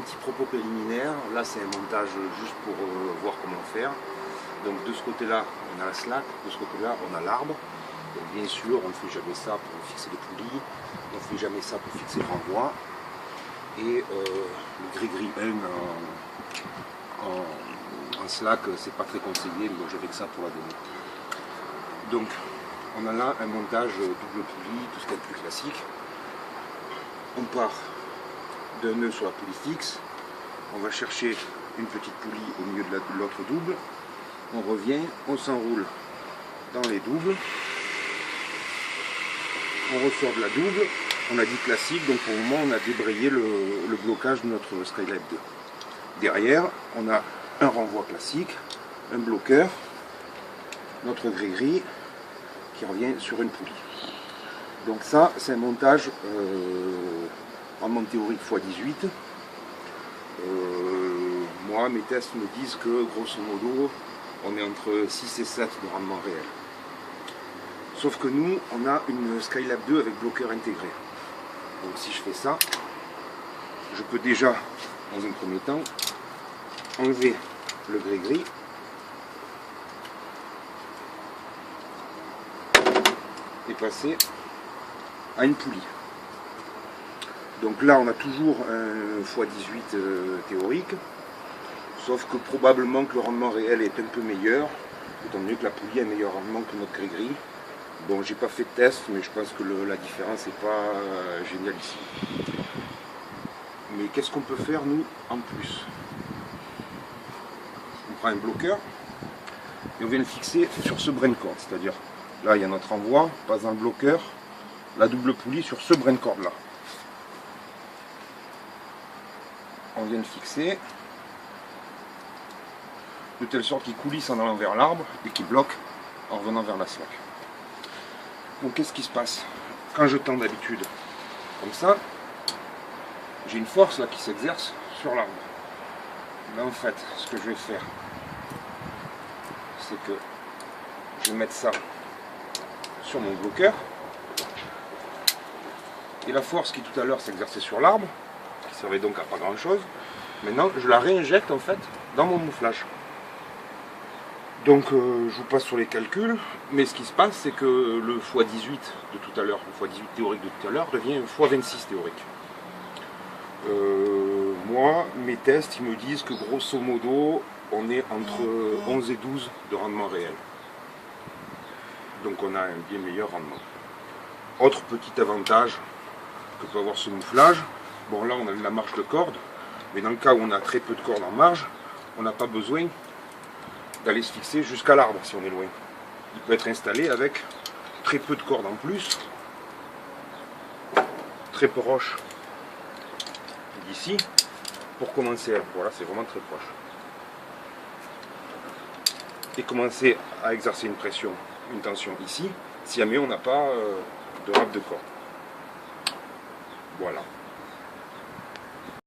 petit propos préliminaire. Là, c'est un montage juste pour voir comment faire. Donc de ce côté-là, on a la slack, de ce côté-là, on a l'arbre. Bien sûr, on ne fait jamais ça pour fixer les poulies, on ne fait jamais ça pour fixer le renvoi. Et le gris-gris 1 en slack, c'est pas très conseillé, mais je fais que ça pour la démo. Donc, on a là un montage double poulie, tout ce qui est plus classique. On part d'un nœud sur la poulie fixe, on va chercher une petite poulie au milieu de l'autre double, on revient, on s'enroule dans les doubles, on ressort de la double, on a dit classique, donc pour le moment on a débrayé le blocage de notre Skylab 2. Derrière, on a un renvoi classique, un bloqueur, notre gris-gris qui revient sur une poulie. Donc ça, c'est un montage rendement théorique x18. Moi, mes tests me disent que grosso modo, on est entre 6 et 7 de rendement réel. Sauf que nous, on a une Skylab 2 avec bloqueur intégré. Donc si je fais ça, je peux déjà, dans un premier temps, enlever le gris-gris et passer à une poulie. Donc là, on a toujours un x18 théorique, sauf que probablement que le rendement réel est un peu meilleur, étant donné que la poulie a un meilleur rendement que notre gris-gris. Bon, j'ai pas fait de test, mais je pense que la différence n'est pas géniale ici. Mais qu'est-ce qu'on peut faire, nous, en plus? On prend un bloqueur et on vient le fixer sur ce brain cord, c'est-à-dire, là, il y a notre envoi, pas un bloqueur, la double poulie sur ce brain cord là. On vient le fixer de telle sorte qu'il coulisse en allant vers l'arbre et qu'il bloque en revenant vers la slack. Donc qu'est-ce qui se passe? Quand je tends d'habitude comme ça, j'ai une force là qui s'exerce sur l'arbre. Là en fait, ce que je vais faire, c'est que je vais mettre ça sur mon bloqueur. Et la force qui tout à l'heure s'exerçait sur l'arbre, qui servait donc à pas grand chose, maintenant je la réinjecte en fait dans mon mouflage. Donc je vous passe sur les calculs, mais ce qui se passe c'est que le x18 de tout à l'heure, le x18 théorique de tout à l'heure devient un x26 théorique. Moi, mes tests, ils me disent que grosso modo, on est entre 11 et 12 de rendement réel. Donc on a un bien meilleur rendement. Autre petit avantage que peut avoir ce mouflage, bon là on a la marge de corde, mais dans le cas où on a très peu de corde en marge, on n'a pas besoin d'aller se fixer jusqu'à l'arbre si on est loin. Il peut être installé avec très peu de corde en plus, très proche d'ici, pour commencer, voilà c'est vraiment très proche. Et commencer à exercer une pression, une tension ici, si jamais on n'a pas de râpe de corde. Voilà.